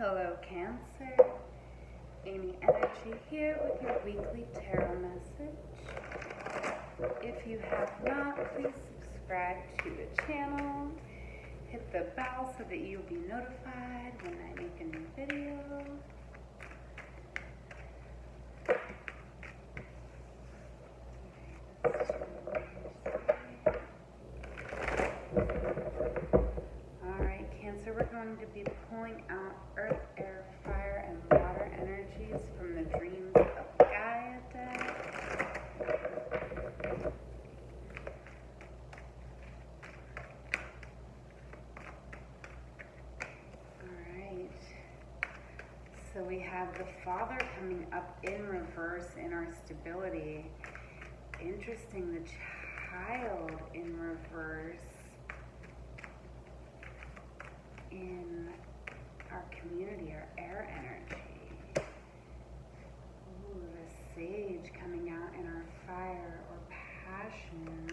Hello, Cancer. Amyenergy here with your weekly tarot message. If you have not, please subscribe to the channel. Hit the bell so that you'll be notified when I make a new video. Alright, Cancer, we're going to be pulling out earth, air, fire, and water energies from the Dreams of Gaia deck. Alright, so we have the Father coming up in reverse in our stability. Interesting, the Child in reverse in our community, our air energy. Ooh, the Sage coming out in our fire or passions.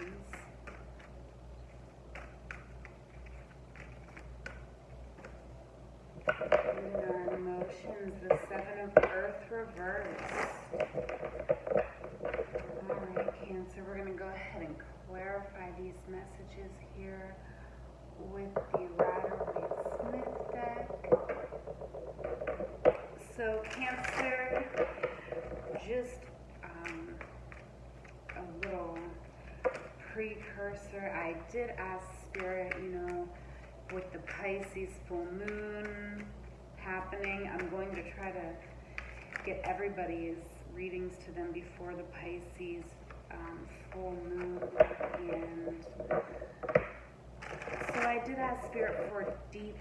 In our emotions, the Seven of Earth reversed. Alright, Cancer, we're going to go ahead and clarify these messages here with the Rider-Waite-Smith deck. So, Cancer, just a little precursor. I did ask Spirit, with the Pisces full moon happening, I'm going to try to get everybody's readings to them before the Pisces full moon. And so I did ask Spirit for deep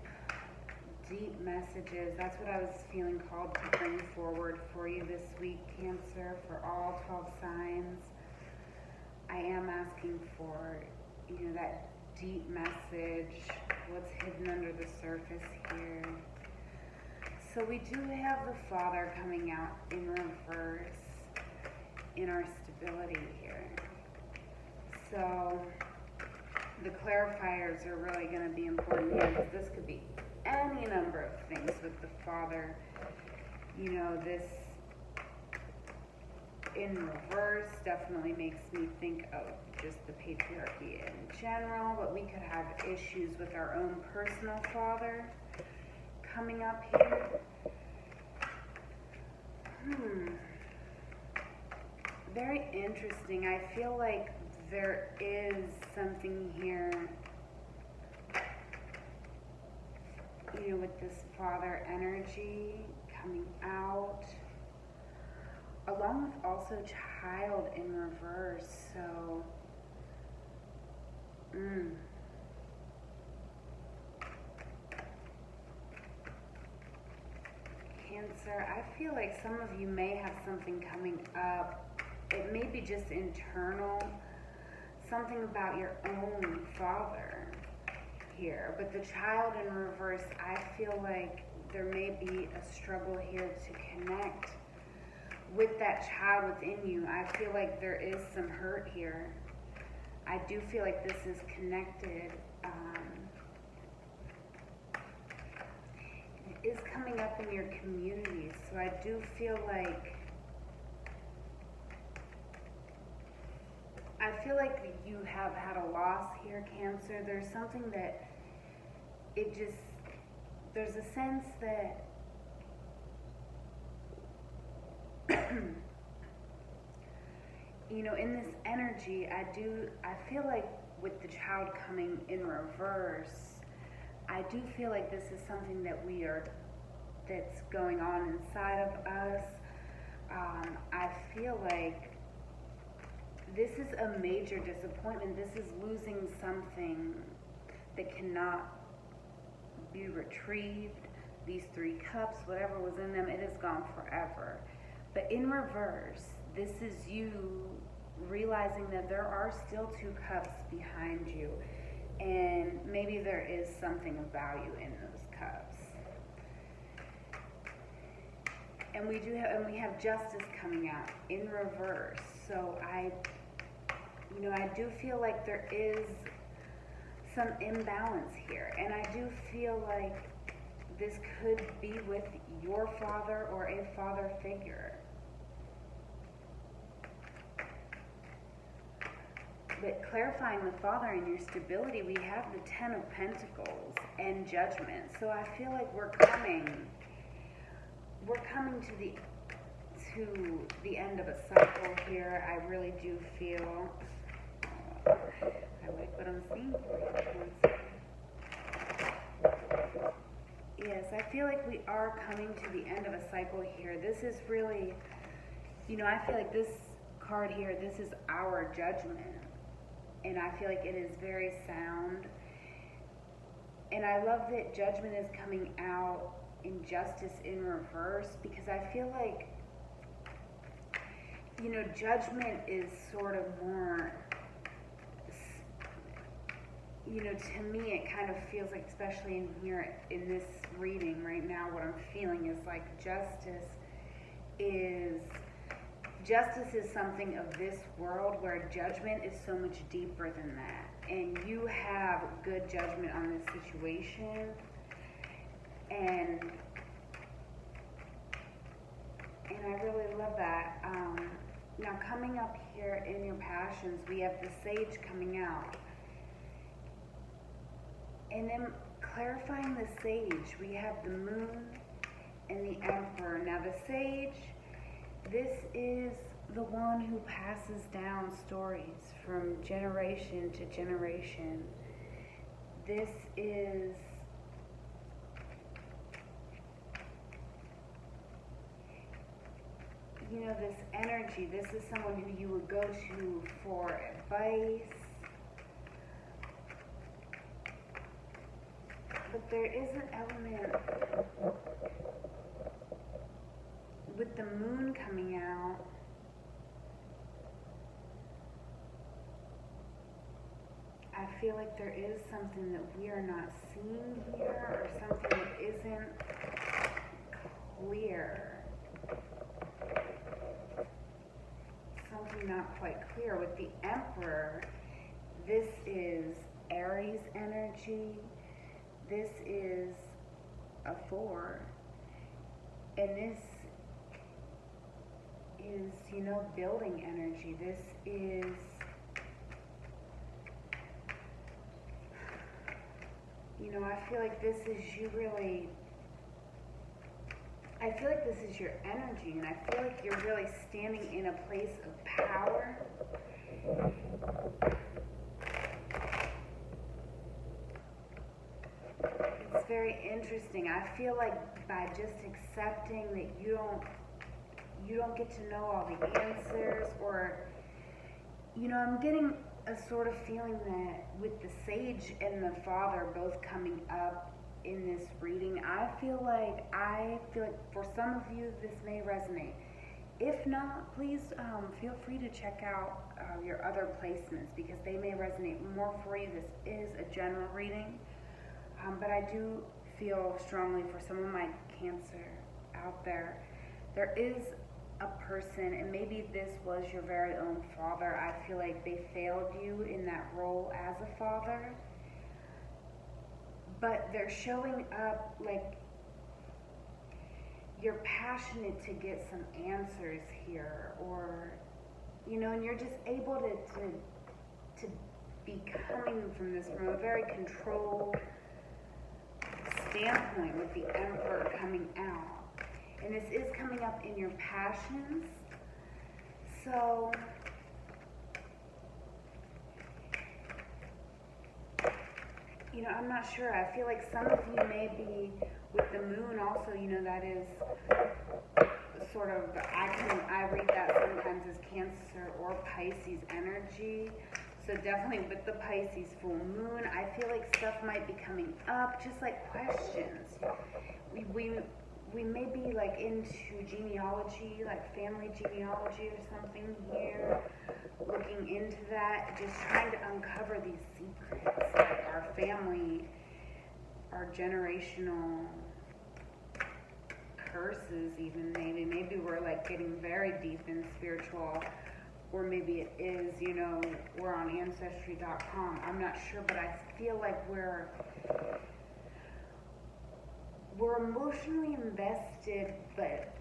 messages. That's what I was feeling called to bring forward for you this week, Cancer, for all 12 signs. I am asking for, that deep message, what's hidden under the surface here. So we do have the Father coming out in reverse in our stability here. So the clarifiers are really going to be important here, because this could be any number of things with the Father. This in reverse definitely makes me think of just the patriarchy in general, but we could have issues with our own personal Father coming up here. Very interesting. I feel like there is something here, with this Father energy coming out, along with also Child in reverse. So, Cancer, I feel like some of you may have something coming up. It may be just internal, something about your own Father here. But the Child in reverse, I feel like there may be a struggle here to connect with that child within you. I feel like there is some hurt here. I do feel like this is connected. It is coming up in your community. So I do feel like you have had a loss here, Cancer. There's something that there's a sense that in this energy, I feel like with the Child coming in reverse, I do feel like this is something that's going on inside of us. I feel like this is a major disappointment. This is losing something that cannot be retrieved. These 3 cups, whatever was in them, it is gone forever. But in reverse, this is you realizing that there are still 2 cups behind you, and maybe there is something of value in those cups. And we have Justice coming out in reverse. So I do feel like there is some imbalance here, and I do feel like this could be with your father or a father figure. But clarifying the father and your stability, we have the Ten of Pentacles and Judgment. So I feel like we're coming to the end of a cycle here. I really do feel. I like what I'm seeing for you. Yes, I feel like we are coming to the end of a cycle here. This is really, I feel like this card here, this is our judgment. And I feel like it is very sound. And I love that judgment is coming out in justice in reverse, because I feel like, judgment is sort of more, to me it kind of feels like, especially in here in this reading right now, what I'm feeling is like justice is something of this world, where judgment is so much deeper than that. And you have good judgment on this situation. And I really love that. Now coming up here in your passions, we have the Sage coming out. And then clarifying the Sage, we have the Moon and the Emperor. Now the Sage, this is the one who passes down stories from generation to generation. This is this energy. This is someone who you would go to for advice. But there is an element with the Moon coming out. I feel like there is something that we are not seeing here, or something that isn't clear. Something not quite clear. With the Emperor, this is Aries energy. This is a 4. And this is, building energy. This is, I feel like this is you really, I feel like this is your energy, and I feel like you're really standing in a place of power. It's very interesting. I feel like by just accepting that you don't get to know all the answers, or, I'm getting a sort of feeling that with the Sage and the Father both coming up in this reading, I feel like for some of you this may resonate. If not, please feel free to check out your other placements, because they may resonate more for you. This is a general reading, but I do feel strongly for some of my Cancer out there. There is a person, and maybe this was your very own father. I feel like they failed you in that role as a father, but they're showing up like you're passionate to get some answers here, or and you're just able to be coming from a very controlled standpoint with the Emperor coming out. And this is coming up in your passions. So I'm not sure. I feel like some of you may be with the Moon also, that is sort of, I read that sometimes as Cancer or Pisces energy. So definitely with the Pisces full moon, I feel like stuff might be coming up, just like questions. We may be like into genealogy, like family genealogy or something here, looking into that, just trying to uncover these secrets, like our family, our generational curses even, maybe we're like getting very deep in spiritual, or maybe it is, we're on ancestry.com. I'm not sure, but I feel like we're emotionally invested, but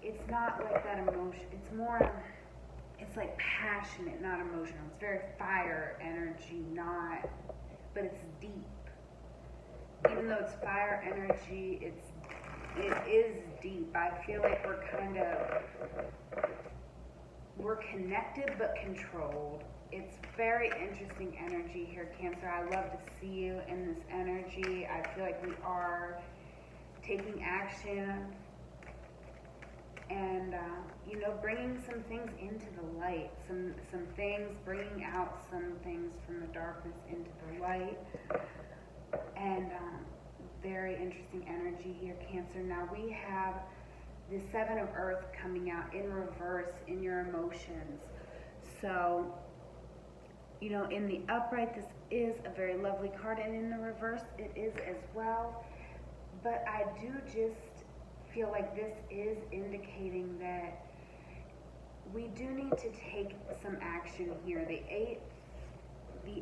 it's not like that emotion. It's like passionate, not emotional. It's very fire energy, but it's deep. Even though it's fire energy, it is deep. I feel like we're connected but controlled. It's very interesting energy here, Cancer. I love to see you in this energy. I feel like we are taking action and bringing some things into the light, some things, bringing out some things from the darkness into the light. And very interesting energy here, Cancer. Now we have the Seven of Earth coming out in reverse in your emotions. So, in the upright, this is a very lovely card, and in the reverse, it is as well. But I do just feel like this is indicating that we do need to take some action here. The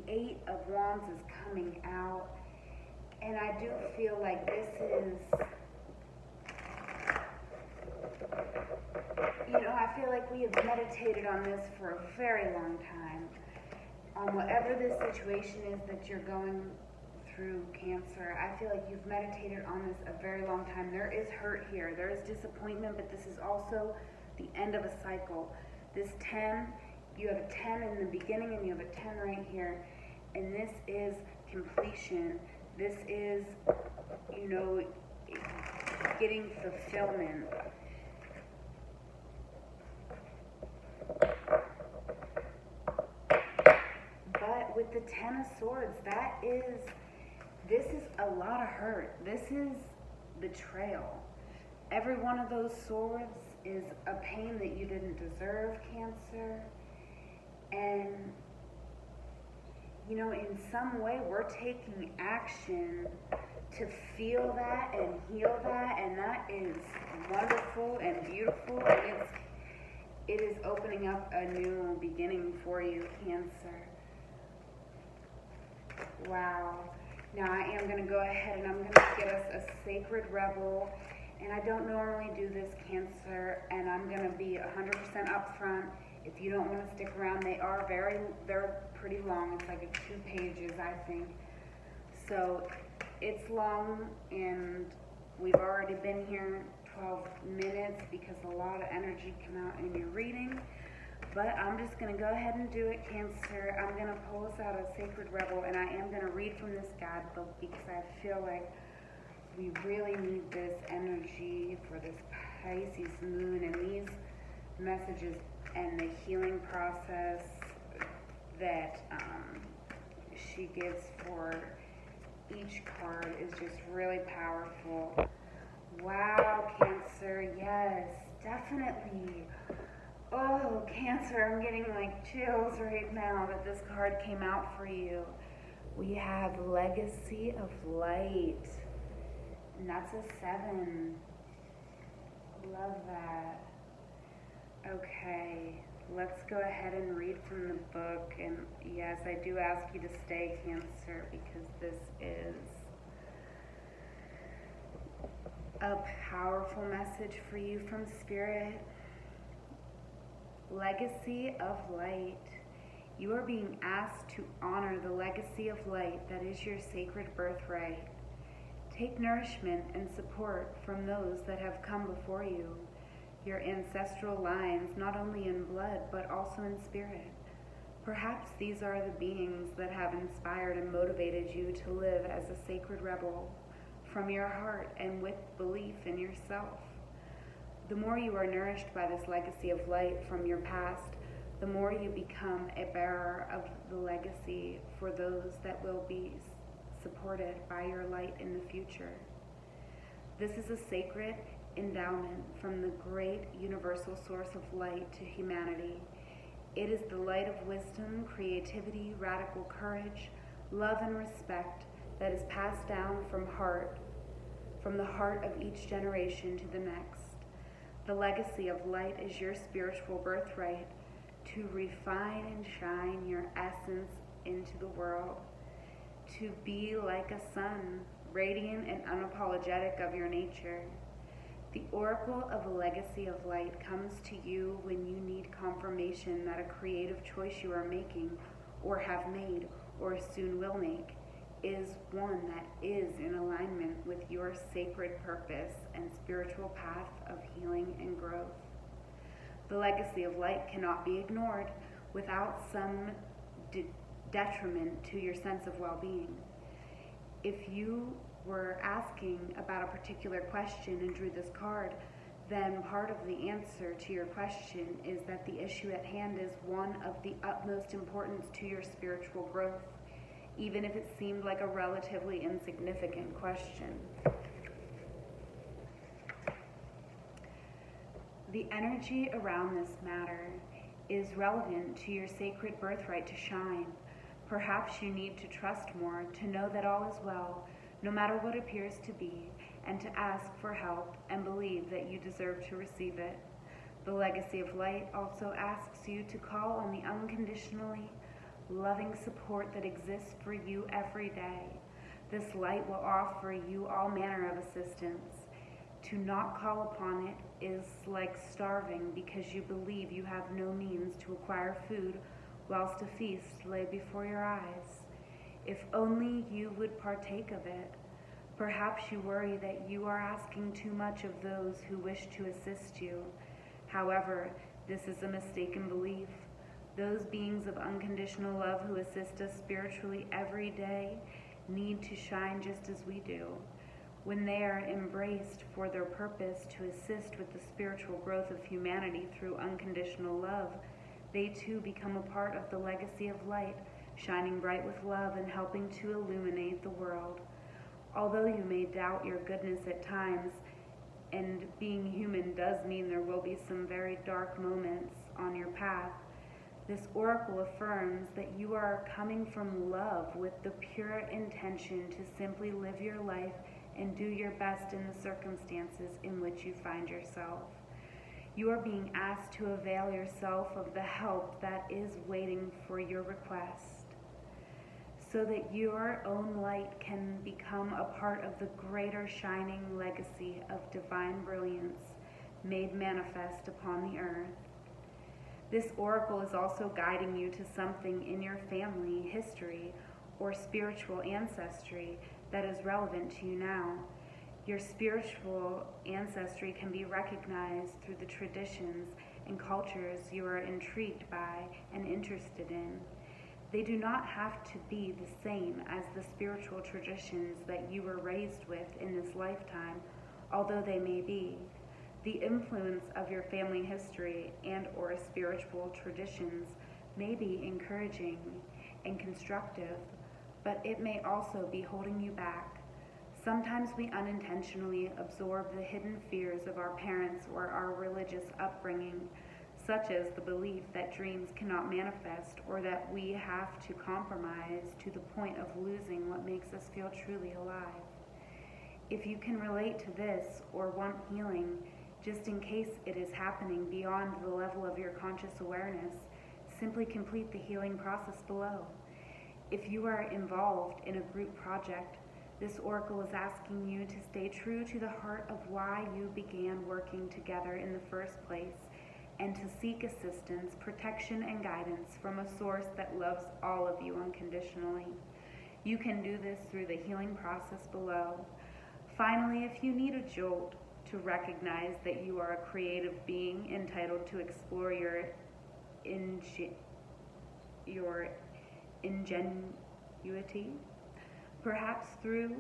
Eight of Wands is coming out, and I do feel like this is, I feel like we have meditated on this for a very long time. On whatever this situation is that you're going through, Cancer, I feel like you've meditated on this a very long time. There is hurt here. There is disappointment, but this is also the end of a cycle. This 10, you have a 10 in the beginning and you have a 10 right here. And this is completion. This is, getting fulfillment. But with the 10 of Swords, this is a lot of hurt. This is betrayal. Every one of those swords is a pain that you didn't deserve, Cancer. And, in some way, we're taking action to feel that and heal that, and that is wonderful and beautiful, and it is opening up a new beginning for you, Cancer. Wow. Now I am going to go ahead and I'm going to get us a Sacred Rebel. And I don't normally do this, Cancer, and I'm going to be 100% upfront. If you don't want to stick around, they're pretty long. It's like 2 pages, I think. So it's long, and we've already been here 12 minutes because a lot of energy came out in your reading. But I'm just going to go ahead and do it, Cancer. I'm going to pull us out a Sacred Rebel, and I am going to read from this guidebook because I feel like we really need this energy for this Pisces moon and these messages and the healing process that she gives for each card is just really powerful. Wow, Cancer, yes, definitely. Oh, Cancer, I'm getting like chills right now that this card came out for you. We have Legacy of Light, and that's a 7. Love that. Okay, let's go ahead and read from the book. And yes, I do ask you to stay, Cancer, because this is a powerful message for you from Spirit. Legacy of Light. You are being asked to honor the legacy of light that is your sacred birthright. Take nourishment and support from those that have come before you, your ancestral lines, not only in blood, but also in spirit. Perhaps these are the beings that have inspired and motivated you to live as a sacred rebel from your heart and with belief in yourself. The more you are nourished by this legacy of light from your past, the more you become a bearer of the legacy for those that will be supported by your light in the future. This is a sacred endowment from the great universal source of light to humanity. It is the light of wisdom, creativity, radical courage, love, and respect that is passed down from the heart of each generation to the next. The legacy of light is your spiritual birthright to refine and shine your essence into the world, to be like a sun radiant and unapologetic of your nature. The oracle of a legacy of light comes to you when you need confirmation that a creative choice you are making, or have made, or soon will make, is one that is in alignment with your sacred purpose and spiritual path of healing and growth. The legacy of light cannot be ignored without some detriment to your sense of well-being. If you were asking about a particular question and drew this card, then part of the answer to your question is that the issue at hand is one of the utmost importance to your spiritual growth, even if it seemed like a relatively insignificant question. The energy around this matter is relevant to your sacred birthright to shine. Perhaps you need to trust more, to know that all is well, no matter what appears to be, and to ask for help and believe that you deserve to receive it. The legacy of light also asks you to call on the unconditionally loving support that exists for you every day. This light will offer you all manner of assistance. To not call upon it is like starving because you believe you have no means to acquire food whilst a feast lay before your eyes. If only you would partake of it. Perhaps you worry that you are asking too much of those who wish to assist you. However, this is a mistaken belief. Those beings of unconditional love who assist us spiritually every day need to shine just as we do. When they are embraced for their purpose to assist with the spiritual growth of humanity through unconditional love, they too become a part of the legacy of light, shining bright with love and helping to illuminate the world. Although you may doubt your goodness at times, and being human does mean there will be some very dark moments on your path, this oracle affirms that you are coming from love with the pure intention to simply live your life and do your best in the circumstances in which you find yourself. You are being asked to avail yourself of the help that is waiting for your request, so that your own light can become a part of the greater shining legacy of divine brilliance made manifest upon the earth. This oracle is also guiding you to something in your family history or spiritual ancestry that is relevant to you now. Your spiritual ancestry can be recognized through the traditions and cultures you are intrigued by and interested in. They do not have to be the same as the spiritual traditions that you were raised with in this lifetime, although they may be. The influence of your family history and or spiritual traditions may be encouraging and constructive, but it may also be holding you back. Sometimes we unintentionally absorb the hidden fears of our parents or our religious upbringing, such as the belief that dreams cannot manifest or that we have to compromise to the point of losing what makes us feel truly alive. If you can relate to this or want healing, just in case it is happening beyond the level of your conscious awareness, simply complete the healing process below. If you are involved in a group project, this oracle is asking you to stay true to the heart of why you began working together in the first place, and to seek assistance, protection, and guidance from a source that loves all of you unconditionally. You can do this through the healing process below. Finally, if you need a jolt to recognize that you are a creative being entitled to explore your ingenuity, perhaps through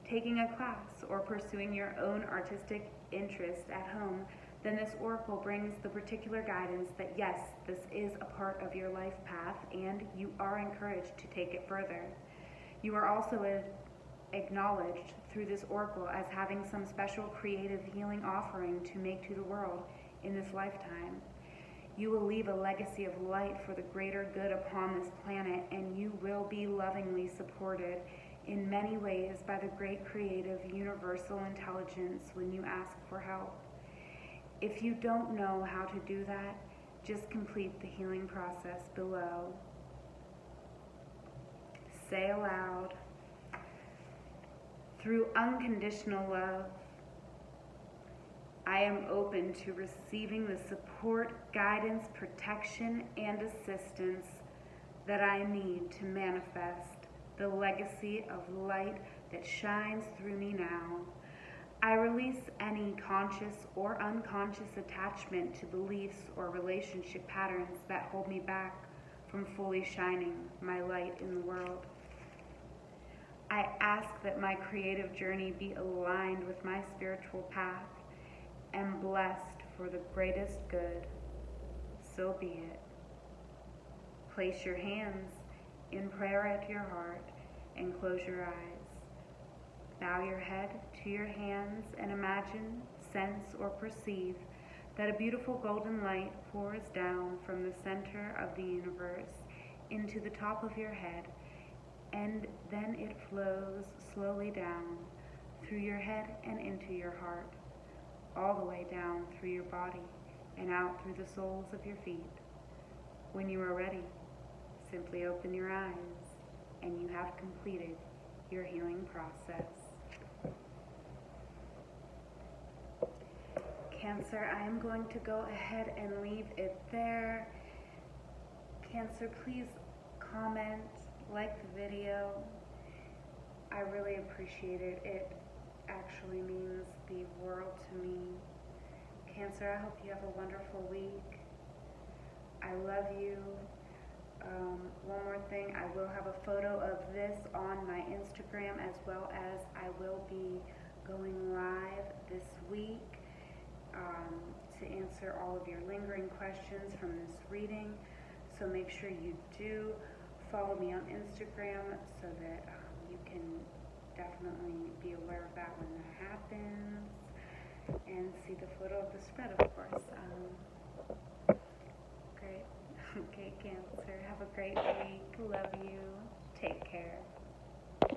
taking a class or pursuing your own artistic interest at home, then this oracle brings the particular guidance that yes, this is a part of your life path and you are encouraged to take it further. You are also acknowledged through this oracle as having some special creative healing offering to make to the world in this lifetime. You will leave a legacy of light for the greater good upon this planet, and you will be lovingly supported in many ways by the great creative universal intelligence when you ask for help. If you don't know how to do that, just complete the healing process below. Say aloud, through unconditional love. I am open to receiving the support, guidance, protection, and assistance that I need to manifest the legacy of light that shines through me now. I release any conscious or unconscious attachment to beliefs or relationship patterns that hold me back from fully shining my light in the world. I ask that my creative journey be aligned with my spiritual path and blessed for the greatest good. So be it. Place your hands in prayer at your heart and close your eyes. Bow your head to your hands and imagine, sense, or perceive that a beautiful golden light pours down from the center of the universe into the top of your head, and then it flows slowly down through your head and into your heart, all the way down through your body and out through the soles of your feet. When you are ready, simply open your eyes and you have completed your healing process. Cancer, I am going to go ahead and leave it there. Cancer, please comment, like the video. I really appreciate it. It actually means the world to me. Cancer, I hope you have a wonderful week. I love you. One more thing, I will have a photo of this on my Instagram, as well as I will be going live this week to answer all of your lingering questions from this reading. So make sure you do follow me on Instagram so that you can definitely be aware of that when that happens, and see the photo of the spread, of course. Great. Okay, Cancer. Have a great week. Love you. Take care.